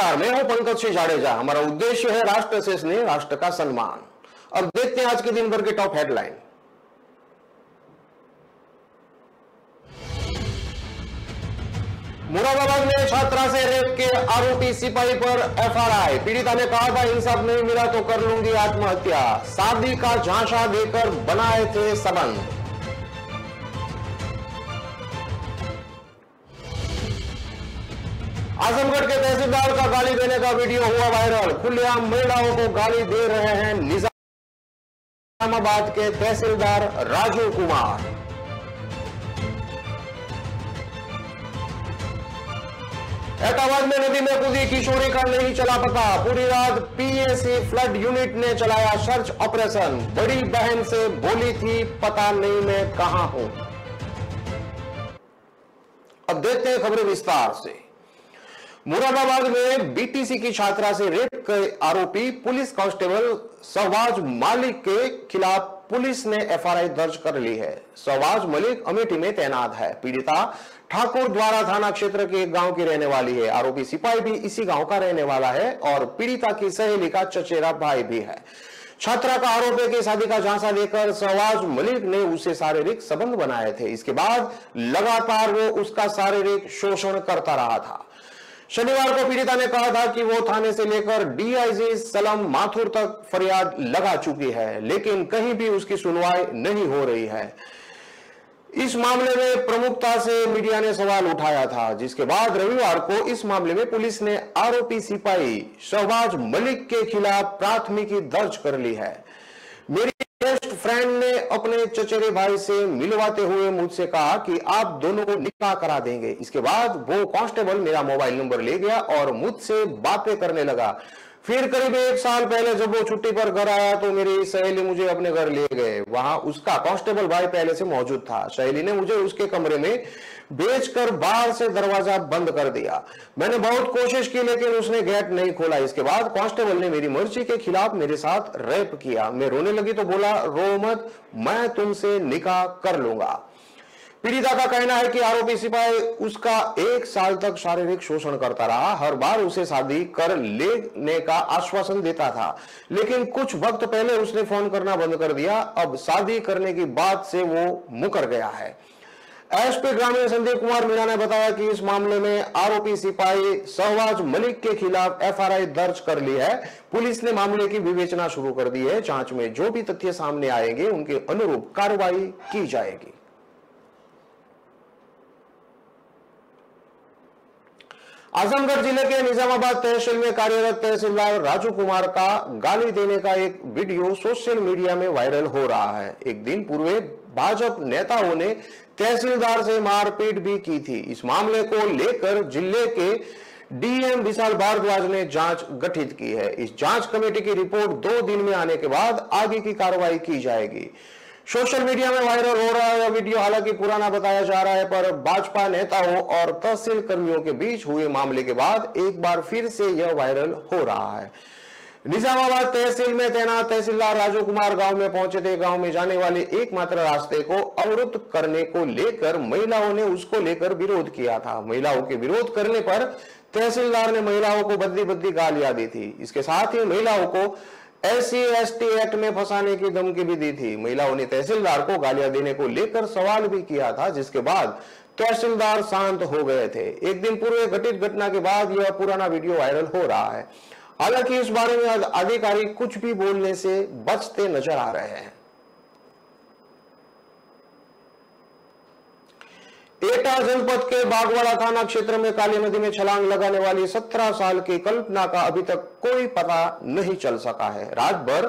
नमस्कार, मैं हूं पंकज सिंह जाडेजा। हमारा उद्देश्य है राष्ट्र से स्नेह, राष्ट्र का सम्मान। अब देखते हैं आज के दिन भर के टॉप हेडलाइन। मुरादाबाद में छात्रा से रेप के आरोपी सिपाही पर एफआईआर। पीड़िता ने कहा था इंसाफ नहीं मिला तो कर लूंगी आत्महत्या। शादी का झांसा देकर बनाए थे संबंध। आजमगढ़ के तहसीलदार का गाली देने का वीडियो हुआ वायरल। खुलेआम महिलाओं को गाली दे रहे हैं निजामाबाद के तहसीलदार राजू कुमार। एटाबाद में नदी में कूदी किशोरी का नहीं चला पता। पूरी रात पीएसी फ्लड यूनिट ने चलाया सर्च ऑपरेशन। बड़ी बहन से बोली थी पता नहीं मैं कहां हूं। अब देखते हैं खबरें विस्तार से। मुरादाबाद में बीटीसी की छात्रा से रेप के आरोपी पुलिस कांस्टेबल शहबाज मलिक के खिलाफ पुलिस ने एफआईआर दर्ज कर ली है। शहबाज मलिक अमेठी में तैनात है। पीड़िता ठाकुर द्वारा थाना क्षेत्र के एक गांव की रहने वाली है। आरोपी सिपाही भी इसी गांव का रहने वाला है और पीड़िता की सहेली का चचेरा भाई भी है। छात्रा का आरोप है कि शादी का झांसा देकर शहबाज मलिक ने उसे शारीरिक संबंध बनाए थे। इसके बाद लगातार वो उसका शारीरिक शोषण करता रहा था। शनिवार को पीड़िता ने कहा था कि वो थाने से लेकर डीआईजी सलम माथुर तक फरियाद लगा चुकी है, लेकिन कहीं भी उसकी सुनवाई नहीं हो रही है। इस मामले में प्रमुखता से मीडिया ने सवाल उठाया था, जिसके बाद रविवार को इस मामले में पुलिस ने आरोपी सिपाही शहबाज मलिक के खिलाफ प्राथमिकी दर्ज कर ली है। मेरी बेस्ट फ्रेंड ने अपने चचेरे भाई से मिलवाते हुए मुझसे कहा कि आप दोनों को निकाह करा देंगे। इसके बाद वो कांस्टेबल मेरा मोबाइल नंबर ले गया और मुझसे बातें करने लगा। फिर करीब 1 साल पहले जब वो छुट्टी पर घर आया तो मेरी सहेली मुझे अपने घर ले गए। वहां उसका कांस्टेबल भाई पहले से मौजूद था। सहेली ने मुझे उसके कमरे में भेजकर बाहर से दरवाजा बंद कर दिया। मैंने बहुत कोशिश की लेकिन उसने गेट नहीं खोला। इसके बाद कांस्टेबल ने मेरी मर्जी के खिलाफ मेरे साथ रेप किया। मैं रोने लगी तो बोला रो मत, मैं तुमसे निकाह कर लूंगा। पीड़िता का कहना है कि आरोपी सिपाही उसका 1 साल तक शारीरिक शोषण करता रहा। हर बार उसे शादी कर लेने का आश्वासन देता था, लेकिन कुछ वक्त पहले उसने फोन करना बंद कर दिया। अब शादी करने की बात से वो मुकर गया है। एसपी ग्रामीण संदीप कुमार मीणा ने बताया कि इस मामले में आरोपी सिपाही शहबाज मलिक के खिलाफ एफआईआर दर्ज कर ली है। पुलिस ने मामले की विवेचना शुरू कर दी है। जांच में जो भी तथ्य सामने आएंगे उनके अनुरूप कार्रवाई की जाएगी। आजमगढ़ जिले के निजामाबाद तहसील में कार्यरत तहसीलदार राजू कुमार का गाली देने का एक वीडियो सोशल मीडिया में वायरल हो रहा है। एक दिन पूर्व भाजपा नेताओं ने तहसीलदार से मारपीट भी की थी। इस मामले को लेकर जिले के डीएम विशाल भारद्वाज ने जांच गठित की है। इस जांच कमेटी की रिपोर्ट 2 दिन में आने के बाद आगे की कार्रवाई की जाएगी। सोशल मीडिया में वायरल हो रहा है यह वीडियो हालांकि पुराना बताया जा रहा है, पर भाजपा नेताओं और तहसील कर्मियों के बीच हुए मामले के बाद एक बार फिर से यह वायरल हो रहा है। निजामाबाद तहसील में तैनात तहसीलदार राजू कुमार गांव में पहुंचे थे। गांव में जाने वाले एकमात्र रास्ते को अवरुद्ध करने को लेकर महिलाओं ने उसको लेकर विरोध किया था। महिलाओं के विरोध करने पर तहसीलदार ने महिलाओं को बदली बदली गालियां दी थी। इसके साथ ही महिलाओं को SC/ST एक्ट में फंसाने की धमकी भी दी थी। महिलाओं ने तहसीलदार को गालियां देने को लेकर सवाल भी किया था, जिसके बाद तहसीलदार शांत हो गए थे। एक दिन पूर्व घटित घटना के बाद यह पुराना वीडियो वायरल हो रहा है। हालांकि इस बारे में अधिकारी कुछ भी बोलने से बचते नजर आ रहे हैं। एटा जनपद के बागवाड़ा थाना क्षेत्र में काली नदी में छलांग लगाने वाली 17 साल की कल्पना का अभी तक कोई पता नहीं चल सका है। रात भर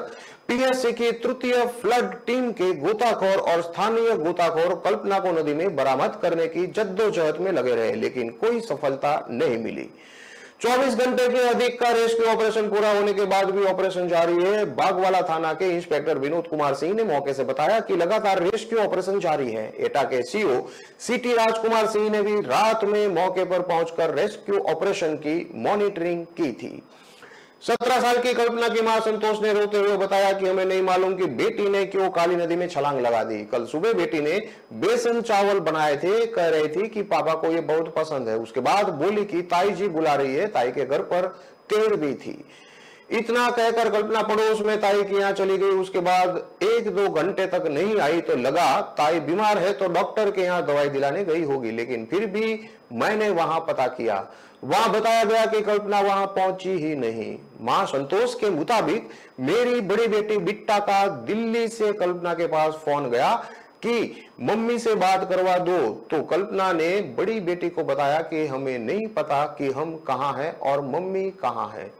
पीएससी की तृतीय फ्लड टीम के गोताखोर और स्थानीय गोताखोर कल्पना को नदी में बरामद करने की जद्दोजहद में लगे रहे, लेकिन कोई सफलता नहीं मिली। 24 घंटे के अधिक का रेस्क्यू ऑपरेशन पूरा होने के बाद भी ऑपरेशन जारी है। बागवाला थाना के इंस्पेक्टर विनोद कुमार सिंह ने मौके से बताया कि लगातार रेस्क्यू ऑपरेशन जारी है। एटा के सीओ सिटी राजकुमार सिंह ने भी रात में मौके पर पहुंचकर रेस्क्यू ऑपरेशन की मॉनिटरिंग की थी। 17 साल की कल्पना की मां संतोष ने रोते हुए बताया कि हमें नहीं मालूम कि बेटी ने क्यों काली नदी में छलांग लगा दी। कल सुबह बेटी ने बेसन चावल बनाए थे, कह रही थी कि पापा को ये बहुत पसंद है। उसके बाद बोली कि ताई जी बुला रही है। ताई के घर पर तेल भी थी। इतना कहकर कल्पना पड़ोस में ताई के यहाँ चली गई। उसके बाद 1-2 घंटे तक नहीं आई तो लगा ताई बीमार है तो डॉक्टर के यहाँ दवाई दिलाने गई होगी, लेकिन फिर भी मैंने वहां पता किया। वहां बताया गया कि कल्पना वहां पहुंची ही नहीं। मां संतोष के मुताबिक मेरी बड़ी बेटी बिट्टा का दिल्ली से कल्पना के पास फोन गया कि मम्मी से बात करवा दो, तो कल्पना ने बड़ी बेटी को बताया कि हमें नहीं पता कि हम कहां हैं और मम्मी कहां है।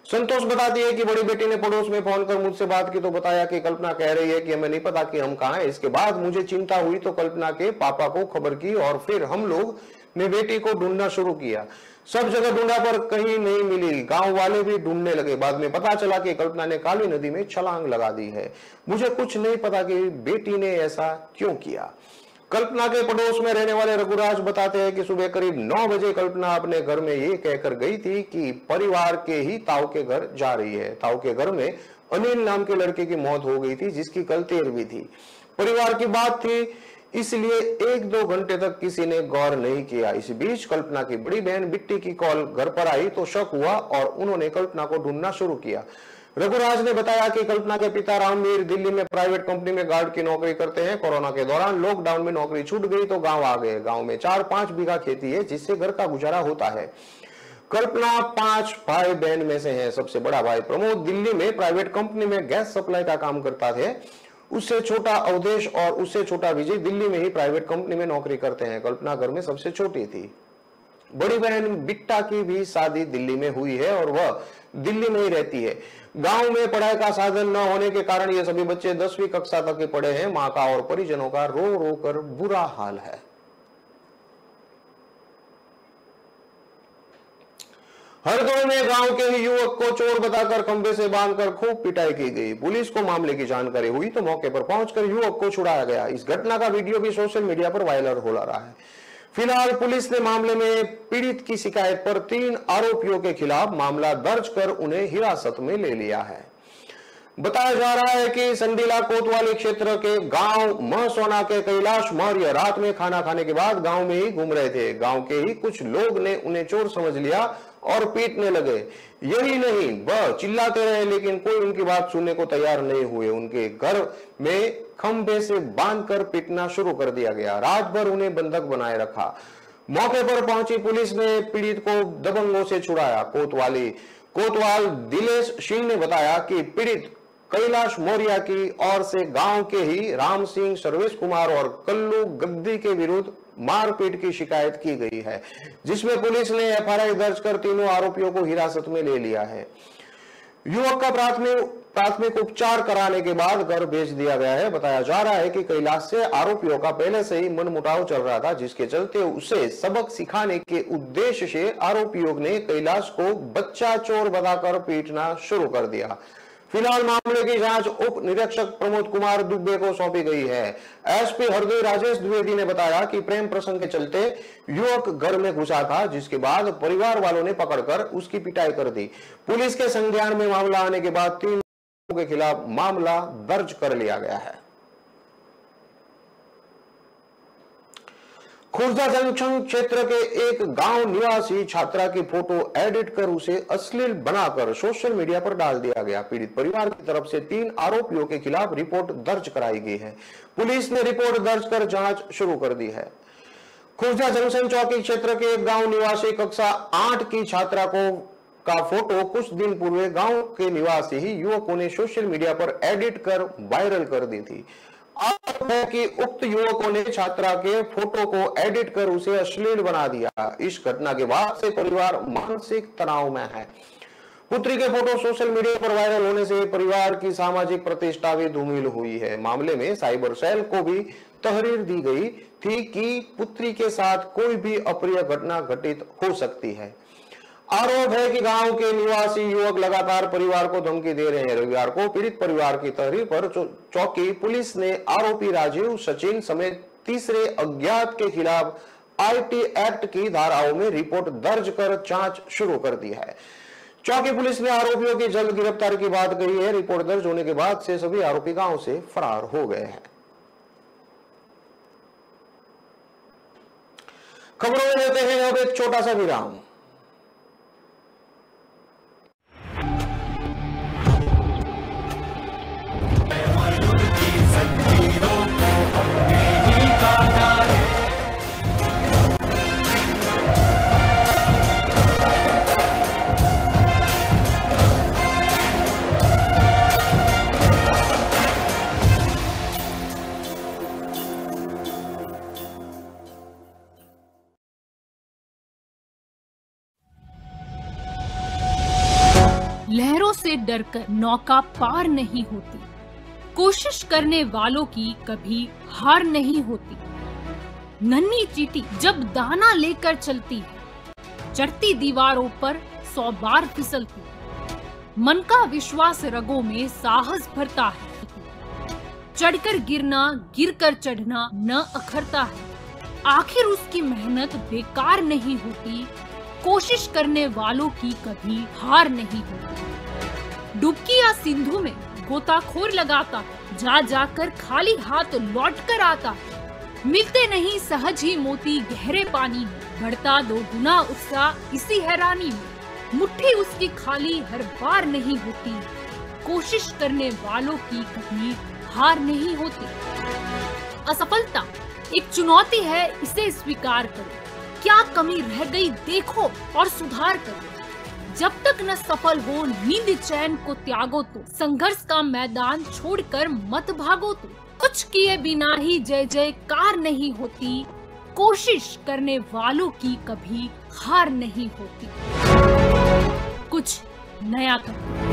संतोष बताती है कि बड़ी बेटी ने पड़ोस में फोन कर मुझसे बात की तो बताया कि कल्पना कह रही है कि हमें नहीं पता कि हम कहां हैं। इसके बाद मुझे चिंता हुई तो कल्पना के पापा को खबर की और फिर हम लोग ने बेटी को ढूंढना शुरू किया। सब जगह ढूंढा पर कहीं नहीं मिली। गांव वाले भी ढूंढने लगे। बाद में पता चला कि कल्पना ने काली नदी में छलांग लगा दी है। मुझे कुछ नहीं पता कि बेटी ने ऐसा क्यों किया। कल्पना के पड़ोस में रहने वाले रघुराज बताते हैं कि सुबह करीब 9 बजे कल्पना अपने घर में ये कहकर गई थी कि परिवार के ही ताऊ के घर जा रही है। ताऊ के घर में अनिल नाम के लड़के की मौत हो गई थी, जिसकी कल 13वीं थी। परिवार की बात थी, इसलिए 1-2 घंटे तक किसी ने गौर नहीं किया। इस बीच कल्पना की बड़ी बहन बिट्टी की कॉल घर पर आई तो शक हुआ और उन्होंने कल्पना को ढूंढना शुरू किया। रघुराज ने बताया कि कल्पना के पिता रामवीर दिल्ली में प्राइवेट कंपनी में गार्ड की नौकरी करते हैं। कोरोना के दौरान लॉकडाउन में नौकरी छूट गई तो गांव आ गए। गांव में 4-5 बीघा खेती है, जिससे घर का गुजारा होता है। कल्पना 5 भाई बहन में से है। सबसे बड़ा भाई प्रमोद दिल्ली में प्राइवेट कंपनी में गैस सप्लाई का काम करता है। उससे छोटा अवधेश और उससे छोटा विजय दिल्ली में ही प्राइवेट कंपनी में नौकरी करते हैं। कल्पना घर में सबसे छोटी थी। बड़ी बहन बिट्टा की भी शादी दिल्ली में हुई है और वह दिल्ली में ही रहती है। गांव में पढ़ाई का साधन न होने के कारण ये सभी बच्चे 10वीं कक्षा तक के पढ़े हैं। मां का और परिजनों का रो रो कर बुरा हाल है। हरदोई में गांव के ही युवक को चोर बताकर खंबे से बांधकर खूब पिटाई की गई। पुलिस को मामले की जानकारी हुई तो मौके पर पहुंचकर युवक को छुड़ाया गया। इस घटना का वीडियो भी सोशल मीडिया पर वायरल हो रहा है। फिलहाल पुलिस ने मामले में पीड़ित की शिकायत पर 3 आरोपियों के खिलाफ मामला दर्ज कर उन्हें हिरासत में ले लिया है। बताया जा रहा है कि संडीला कोतवाली क्षेत्र के गांव महसोना के कैलाश मौर्य रात में खाना खाने के बाद गांव में ही घूम रहे थे। गांव के ही कुछ लोग ने उन्हें चोर समझ लिया और पीटने लगे। यही नहीं, वह चिल्लाते रहे लेकिन कोई उनकी बात सुनने को तैयार नहीं हुए। उनके घर में खंभे से बांधकर पीटना शुरू कर दिया गया। रात भर उन्हें बंधक बनाए रखा। मौके पर पहुंची पुलिस ने पीड़ित को दबंगों से छुड़ाया। कोतवाल दिलेश सिंह ने बताया कि पीड़ित कैलाश मौर्य की ओर से गांव के ही राम सिंह, सर्वेश कुमार और कल्लू गद्दी के विरुद्ध मारपीट की शिकायत की गई है, जिसमें पुलिस ने एफआईआर दर्ज कर तीनों आरोपियों को हिरासत में ले लिया है। युवक का प्राथमिक उपचार कराने के बाद घर भेज दिया गया है। बताया जा रहा है कि कैलाश से आरोपियों का पहले से ही मनमुटाव चल रहा था, जिसके चलते उसे सबक सिखाने के उद्देश्य से आरोपियों ने कैलाश को बच्चा चोर बताकर पीटना शुरू कर दिया। फिलहाल मामले की जांच उप निरीक्षक प्रमोद कुमार दुबे को सौंपी गई है। एसपी हरदोई राजेश द्विवेदी ने बताया कि प्रेम प्रसंग के चलते युवक घर में घुसा था, जिसके बाद परिवार वालों ने पकड़कर उसकी पिटाई कर दी। पुलिस के संज्ञान में मामला आने के बाद 3 लोगों के खिलाफ मामला दर्ज कर लिया गया है। खुर्जा जंक्शन क्षेत्र के एक गांव निवासी छात्रा की फोटो एडिट कर उसे अश्लील बनाकर सोशल मीडिया पर डाल दिया गया। पीड़ित परिवार की तरफ से 3 आरोपियों के खिलाफ रिपोर्ट दर्ज कराई गई है। पुलिस ने रिपोर्ट दर्ज कर जांच शुरू कर दी है। खुर्जा जंक्शन चौकी क्षेत्र के एक गांव निवासी कक्षा 8 की छात्रा का फोटो कुछ दिन पूर्व गांव के निवासी ही युवकों ने सोशल मीडिया पर एडिट कर वायरल कर दी थी। आरोप है कि उक्त युवकों ने छात्रा के फोटो को एडिट कर उसे अश्लील बना दिया। इस घटना के बाद से परिवार मानसिक तनाव में है। पुत्री के फोटो सोशल मीडिया पर वायरल होने से परिवार की सामाजिक प्रतिष्ठा भी धूमिल हुई है। मामले में साइबर सेल को भी तहरीर दी गई थी कि पुत्री के साथ कोई भी अप्रिय घटना घटित हो सकती है। आरोप है कि गांव के निवासी युवक लगातार परिवार को धमकी दे रहे हैं। रविवार को पीड़ित परिवार की तहरीर पर चौकी पुलिस ने आरोपी राजीव, सचिन समेत तीसरे अज्ञात के खिलाफ आईटी एक्ट की धाराओं में रिपोर्ट दर्ज कर जांच शुरू कर दी है। चौकी पुलिस ने आरोपियों की जल्द गिरफ्तारी की बात कही है। रिपोर्ट दर्ज होने के बाद से सभी आरोपी गांव से फरार हो गए हैं। खबरों में लेते हैं अब एक छोटा सा विराम। लहरों से डरकर नौका पार नहीं होती, कोशिश करने वालों की कभी हार नहीं होती। नन्ही चींटी जब दाना लेकर चलती है, चढ़ती दीवारों पर 100 बार फिसलती है। मन का विश्वास रगों में साहस भरता है, चढ़कर गिरना गिरकर चढ़ना न अखरता है। आखिर उसकी मेहनत बेकार नहीं होती, कोशिश करने वालों की कभी हार नहीं होती। डुबकी या सिंधु में गोताखोर लगाता है, जा जाकर खाली हाथ लौट कर आता है। मिलते नहीं सहज ही मोती गहरे पानी में, बढ़ता 2 गुना उत्साह इसी हैरानी में। मुट्ठी उसकी खाली हर बार नहीं होती, कोशिश करने वालों की कभी हार नहीं होती। असफलता एक चुनौती है, इसे स्वीकार करो। क्या कमी रह गई देखो और सुधार करो। जब तक न सफल हो नींद चैन को त्यागो तो, संघर्ष का मैदान छोड़कर मत भागो तो। कुछ किए बिना ही जय जयकार नहीं होती, कोशिश करने वालों की कभी हार नहीं होती। कुछ नया करो।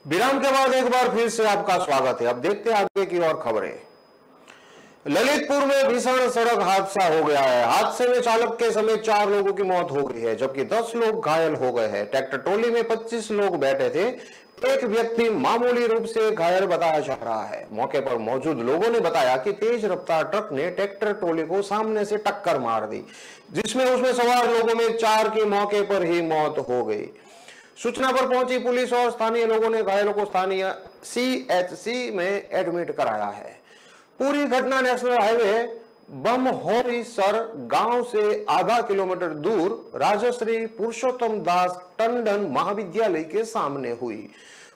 विराम के बाद एक बार फिर से आपका स्वागत है। अब देखते हैं आगे की और खबरें। ललितपुर में भीषण सड़क हादसा हो गया है। हादसे में चालक के समेत 4 लोगों की मौत हो गई है, जबकि 10 लोग घायल हो गए हैं। ट्रैक्टर ट्रॉली में 25 लोग बैठे थे। एक व्यक्ति मामूली रूप से घायल बताया जा रहा है। मौके पर मौजूद लोगों ने बताया कि तेज रफ्तार ट्रक ने ट्रैक्टर ट्रॉली को सामने से टक्कर मार दी, जिसमें उसमें सवार लोगों में 4 की मौके पर ही मौत हो गई। सूचना पर पहुंची पुलिस और स्थानीय लोगों ने घायलों को स्थानीय CHC में एडमिट कराया है। पूरी घटना नेशनल हाईवे बमहोरीसर गांव से आधा किलोमीटर दूर राजश्री पुरुषोत्तम दास टंडन महाविद्यालय के सामने हुई।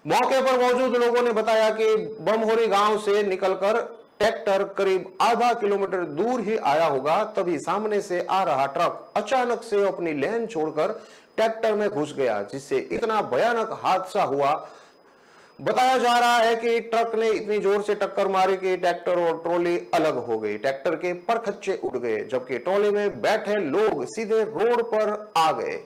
मौके पर मौजूद लोगों ने बताया कि बमहोरी गांव से निकलकर ट्रैक्टर करीब आधा किलोमीटर दूर ही आया होगा, तभी सामने से आ रहा ट्रक अचानक से अपनी लेन छोड़कर ट्रैक्टर में घुस गया, जिससे इतना भयानक हादसा हुआ। बताया जा रहा है कि ट्रक ने इतनी जोर से टक्कर मारी कि ट्रैक्टर और ट्रॉली अलग हो गई। ट्रैक्टर के परखच्चे उड़ गए, जबकि ट्रॉली में बैठे लोग सीधे रोड पर आ गए।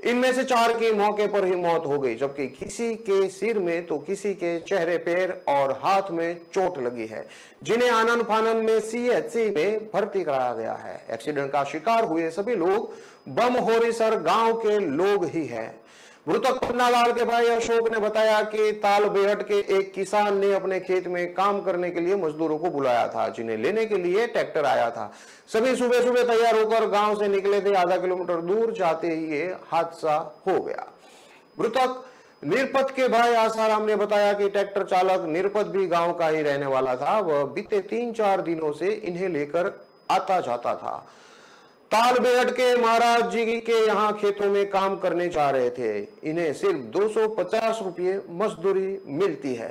इनमें से 4 की मौके पर ही मौत हो गई, जबकि किसी के सिर में तो किसी के चेहरे, पैर और हाथ में चोट लगी है, जिन्हें आनन फानन में CHC में भर्ती कराया गया है। एक्सीडेंट का शिकार हुए सभी लोग बमहोरीसर गांव के लोग ही हैं। मृतक पन्नालाल के भाई अशोक ने बताया कि तालबेहट के एक किसान ने अपने खेत में काम करने के लिए मजदूरों को बुलाया था, जिन्हें लेने के लिए ट्रैक्टर आया था। सभी सुबह सुबह तैयार होकर गांव से निकले थे। आधा किलोमीटर दूर जाते ही ये हादसा हो गया। मृतक निरपत के भाई आसाराम ने बताया कि ट्रैक्टर चालक निरपत भी गांव का ही रहने वाला था। वह बीते 3-4 दिनों से इन्हें लेकर आता जाता था। तालबेहट के महाराज जी के यहाँ खेतों में काम करने जा रहे थे। इन्हें सिर्फ 250 रुपये मजदूरी मिलती है।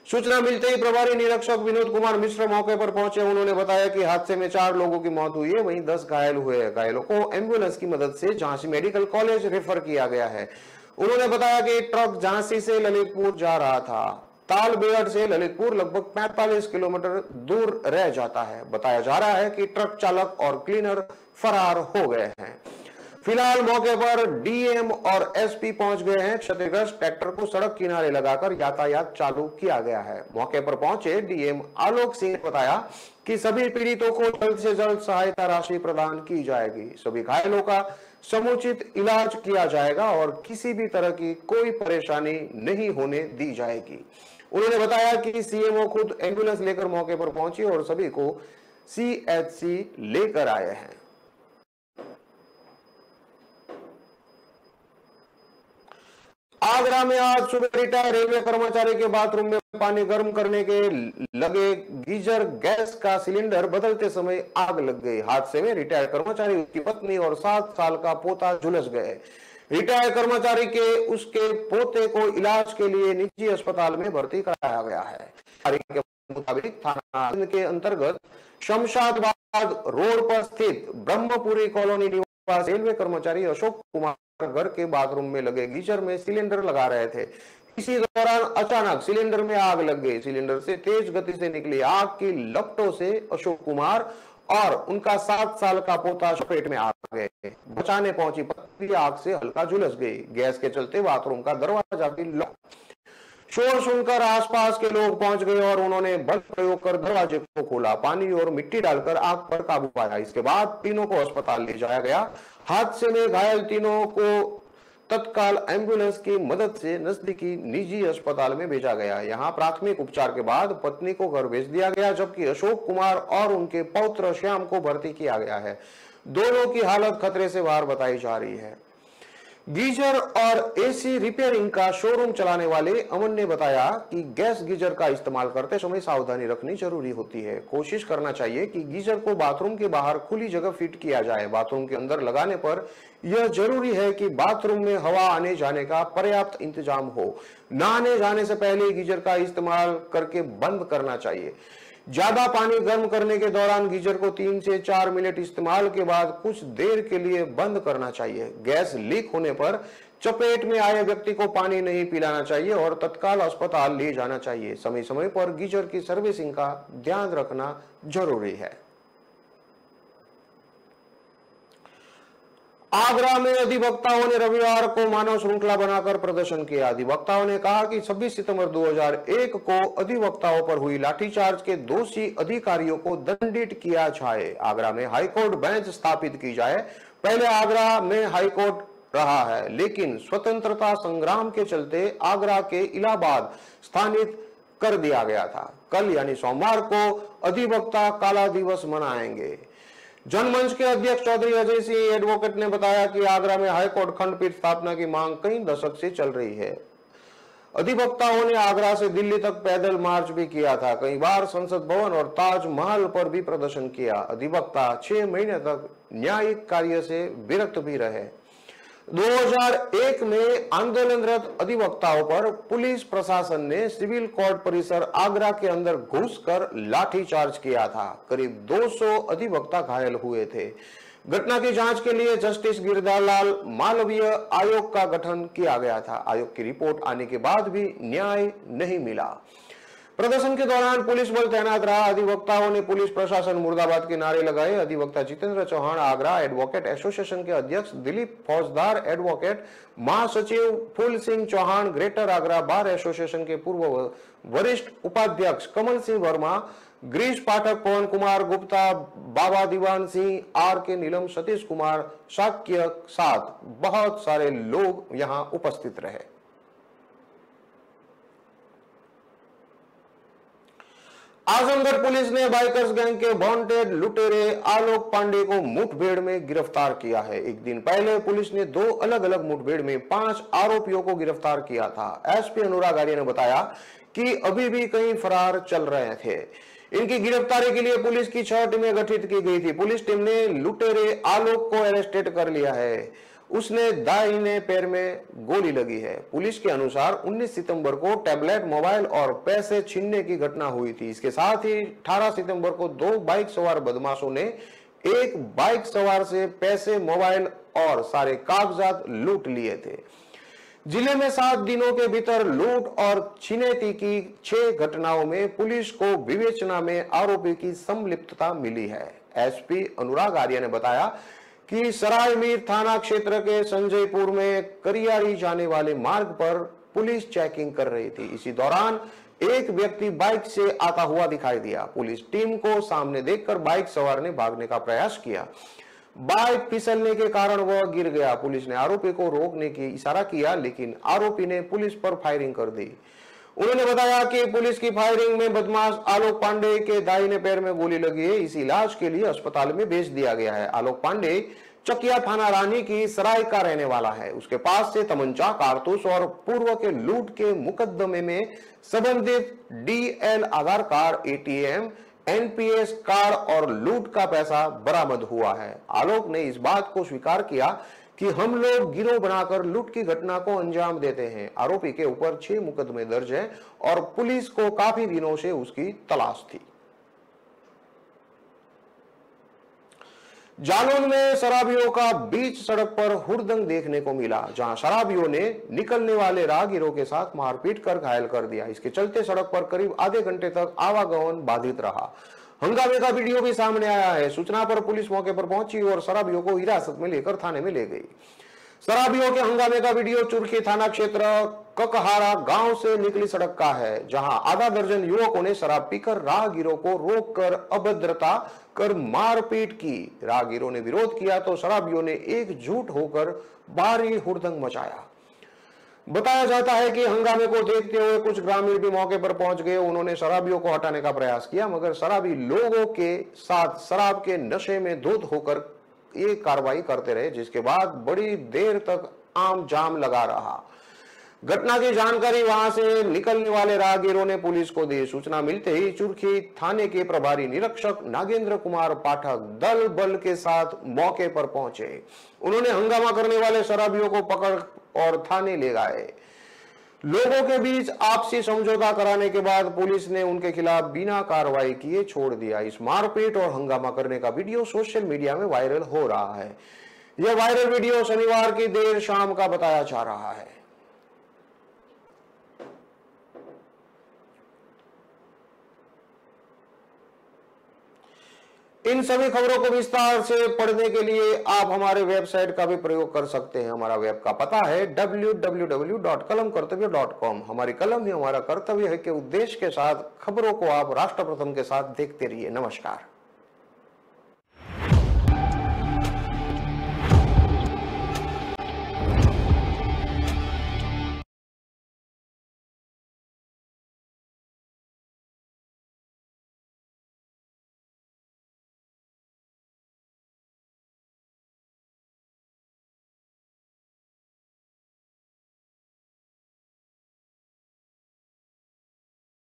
सूचना मिलते ही प्रभारी निरीक्षक विनोद कुमार मिश्र मौके पर पहुंचे। उन्होंने बताया कि हादसे में 4 लोगों की मौत हुई है, वहीं 10 घायल हुए हैं। घायलों को एम्बुलेंस की मदद से झांसी मेडिकल कॉलेज रेफर किया गया है। उन्होंने बताया कि ट्रक झांसी से ललितपुर जा रहा था। तालबेहट से ललितपुर लगभग 45 किलोमीटर दूर रह जाता है। बताया जा रहा है कि ट्रक चालक और क्लीनर फरार हो गए हैं। फिलहाल मौके पर डीएम और एसपी पहुंच गए हैं। क्षतिग्रस्त ट्रैक्टर को सड़क किनारे लगाकर यातायात चालू किया गया है। मौके पर पहुंचे डीएम आलोक सिंह ने बताया कि सभी पीड़ितों को जल्द से जल्द सहायता राशि प्रदान की जाएगी। सभी घायलों का समुचित इलाज किया जाएगा और किसी भी तरह की कोई परेशानी नहीं होने दी जाएगी। उन्होंने बताया कि सीएमओ खुद एम्बुलेंस लेकर मौके पर पहुंची और सभी को सीएचसी लेकर आए हैं। आगरा में आज सुबह रिटायर्ड रेलवे कर्मचारी के बाथरूम में पानी गर्म करने के लगे गीजर गैस का सिलेंडर बदलते समय आग लग गई। हादसे में रिटायर्ड कर्मचारी, उसकी पत्नी और 7 साल का पोता झुलस गए। रिटायर्ड कर्मचारी के उसके पोते को इलाज के लिए निजी अस्पताल में भर्ती कराया गया है। के मुताबिक थाना के अंतर्गत शमशादबाद रोड पर स्थित ब्रह्मपुरी कॉलोनी निवासी रेलवे कर्मचारी अशोक कुमार घर के बाथरूम में लगे गीजर में सिलेंडर लगा रहे थे। इसी दौरान अचानक सिलेंडर में आग लग गई। सिलेंडर से तेज गति से निकली आग की लपटों से अशोक कुमार और उनका 7 साल का पोता चपेट में आ गए। बचाने पहुंची पत्नी आग से हल्का झुलस गई। गैस के चलते बाथरूम का दरवाजा भी लॉक। शोर सुनकर आसपास के लोग पहुंच गए और उन्होंने बल प्रयोग कर दरवाजे को खोला। पानी और मिट्टी डालकर आग पर काबू पाया। इसके बाद तीनों को अस्पताल ले जाया गया। हादसे में घायल तीनों को तत्काल एम्बुलेंस की मदद से नजदीकी निजी अस्पताल में भेजा गया। यहां प्राथमिक उपचार के बाद पत्नी को घर भेज दिया गया, जबकि अशोक कुमार और उनके पौत्र श्याम को भर्ती किया गया है। दोनों की हालत खतरे से बाहर बताई जा रही है। गीजर और एसी रिपेयरिंग का शोरूम चलाने वाले अमन ने बताया कि गैस गीजर का इस्तेमाल करते समय सावधानी रखनी जरूरी होती है। कोशिश करना चाहिए कि गीजर को बाथरूम के बाहर खुली जगह फिट किया जाए। बाथरूम के अंदर लगाने पर यह जरूरी है कि बाथरूम में हवा आने जाने का पर्याप्त इंतजाम हो। नहाने जाने से पहले गीजर का इस्तेमाल करके बंद करना चाहिए। ज्यादा पानी गर्म करने के दौरान गीजर को 3 से 4 मिनट इस्तेमाल के बाद कुछ देर के लिए बंद करना चाहिए। गैस लीक होने पर चपेट में आए व्यक्ति को पानी नहीं पिलाना चाहिए और तत्काल अस्पताल ले जाना चाहिए। समय समय पर गीजर की सर्विसिंग का ध्यान रखना जरूरी है। आगरा में अधिवक्ताओं ने रविवार को मानव श्रृंखला बनाकर प्रदर्शन किया। अधिवक्ताओं ने कहा कि 26 सितंबर 2001 को अधिवक्ताओं पर हुई लाठीचार्ज के दोषी अधिकारियों को दंडित किया जाए। आगरा में हाईकोर्ट बेंच स्थापित की जाए। पहले आगरा में हाईकोर्ट रहा है, लेकिन स्वतंत्रता संग्राम के चलते आगरा के इलाहाबाद स्थानित कर दिया गया था। कल यानी सोमवार को अधिवक्ता काला दिवस मनाएंगे। जनमंच के अध्यक्ष चौधरी अजय सिंह एडवोकेट ने बताया कि आगरा में हाईकोर्ट खंडपीठ स्थापना की मांग कई दशक से चल रही है। अधिवक्ताओं ने आगरा से दिल्ली तक पैदल मार्च भी किया था। कई बार संसद भवन और ताजमहल पर भी प्रदर्शन किया। अधिवक्ता 6 महीने तक न्यायिक कार्य से विरक्त भी रहे। 2001 में आंदोलनरत अधिवक्ताओं पर पुलिस प्रशासन ने सिविल कोर्ट परिसर आगरा के अंदर घुसकर लाठीचार्ज किया था। करीब 200 अधिवक्ता घायल हुए थे। घटना की जांच के लिए जस्टिस गिरधारलाल मालवीय आयोग का गठन किया गया था। आयोग की रिपोर्ट आने के बाद भी न्याय नहीं मिला। प्रदर्शन के दौरान पुलिस बल तैनात रहा। अधिवक्ताओं ने पुलिस प्रशासन मुर्दाबाद के नारे लगाए। अधिवक्ता जितेंद्र चौहान, आगरा एडवोकेट एसोसिएशन के अध्यक्ष दिलीप फौजदार, एडवोकेट महासचिव Phool Singh Chauhan, Greater Agra Bar Association के पूर्व वरिष्ठ उपाध्यक्ष कमल सिंह वर्मा, गिरीश पाठक, पवन कुमार गुप्ता, बाबा दीवान सिंह, आर के नीलम, सतीश कुमार शाक्य साथ बहुत सारे लोग यहां उपस्थित रहे। आजमगढ़ पुलिस ने बाइकर्स गैंग के वांटेड लुटेरे आलोक पांडे को मुठभेड़ में गिरफ्तार किया है। एक दिन पहले पुलिस ने 2 अलग अलग मुठभेड़ में 5 आरोपियों को गिरफ्तार किया था। एसपी अनुराग आर्य ने बताया कि अभी भी कई फरार चल रहे थे। इनकी गिरफ्तारी के लिए पुलिस की 6 टीमें गठित की गई थी। पुलिस टीम ने लुटेरे आलोक को अरेस्टेड कर लिया है। उसने दाहिने पैर में गोली लगी है। पुलिस के अनुसार 19 सितंबर को टैबलेट, मोबाइल और पैसे छीनने की घटना हुई थी। इसके साथ ही 18 सितंबर को 2 बाइक सवार बदमाशों ने एक बाइक सवार से पैसे, मोबाइल और सारे कागजात लूट लिए थे। जिले में 7 दिनों के भीतर लूट और छिनैती की 6 घटनाओं में पुलिस को विवेचना में आरोपी की संलिप्तता मिली है। एसपी अनुराग आर्य ने बताया कि सरायमीर थाना क्षेत्र के संजयपुर में करियाड़ी जाने वाले मार्ग पर पुलिस चेकिंग कर रही थी। इसी दौरान एक व्यक्ति बाइक से आता हुआ दिखाई दिया। पुलिस टीम को सामने देखकर बाइक सवार ने भागने का प्रयास किया। बाइक फिसलने के कारण वह गिर गया। पुलिस ने आरोपी को रोकने की इशारा किया, लेकिन आरोपी ने पुलिस पर फायरिंग कर दी। उन्होंने बताया कि पुलिस की फायरिंग में बदमाश आलोक पांडे के दाहिने पैर में गोली लगी है। इस इलाज के लिए अस्पताल में भेज दिया गया है। आलोक पांडे चकिया थाना रानी की सराय का रहने वाला है। उसके पास से तमंचा, कारतूस और पूर्व के लूट के मुकदमे में संबंधित डीएल आधार कार्ड, एटीएम, एनपीएस कार्ड और लूट का पैसा बरामद हुआ है। आलोक ने इस बात को स्वीकार किया कि हम लोग गिरोह बनाकर लूट की घटना को अंजाम देते हैं। आरोपी के ऊपर 6 मुकदमे दर्ज हैं और पुलिस को काफी दिनों से उसकी तलाश थी। जालौन में शराबियों का बीच सड़क पर हुड़दंग देखने को मिला, जहां शराबियों ने निकलने वाले राहगीरों के साथ मारपीट कर घायल कर दिया। इसके चलते सड़क पर करीब आधे घंटे तक आवागमन बाधित रहा। हंगामे का वीडियो भी सामने आया है। सूचना पर पुलिस मौके पर पहुंची और शराबियों को हिरासत में लेकर थाने में ले गई। शराबियों के हंगामे का वीडियो चुरखी थाना क्षेत्र ककहारा गांव से निकली सड़क का है, जहां आधा दर्जन युवकों ने शराब पीकर राहगीरों को रोककर अभद्रता कर मारपीट की। राहगीरों ने विरोध किया तो शराबियों ने एकजुट होकर भारी हुड़दंग मचाया। बताया जाता है कि हंगामे को देखते हुए कुछ ग्रामीण भी मौके पर पहुंच गए। उन्होंने शराबियों को हटाने का प्रयास किया, मगर शराबी लोगों के साथ शराब के नशे में धुत होकर ये कार्रवाई करते रहे, जिसके बाद बड़ी देर तक आम जाम लगा रहा। घटना की जानकारी वहां से निकलने वाले राहगीरों ने पुलिस को दी। सूचना मिलते ही चुरखी थाने के प्रभारी निरीक्षक नागेंद्र कुमार पाठक दल बल के साथ मौके पर पहुंचे। उन्होंने हंगामा करने वाले शराबियों को पकड़ और थाने ले गए। लोगों के बीच आपसी समझौता कराने के बाद पुलिस ने उनके खिलाफ बिना कार्रवाई किए छोड़ दिया। इस मारपीट और हंगामा करने का वीडियो सोशल मीडिया में वायरल हो रहा है। यह वायरल वीडियो शनिवार की देर शाम का बताया जा रहा है। इन सभी खबरों को विस्तार से पढ़ने के लिए आप हमारे वेबसाइट का भी प्रयोग कर सकते हैं। हमारा वेब का पता है www.kalamkartavya.com। हमारी कलम ही हमारा कर्तव्य है के उद्देश्य के साथ खबरों को आप राष्ट्र प्रथम के साथ देखते रहिए। नमस्कार।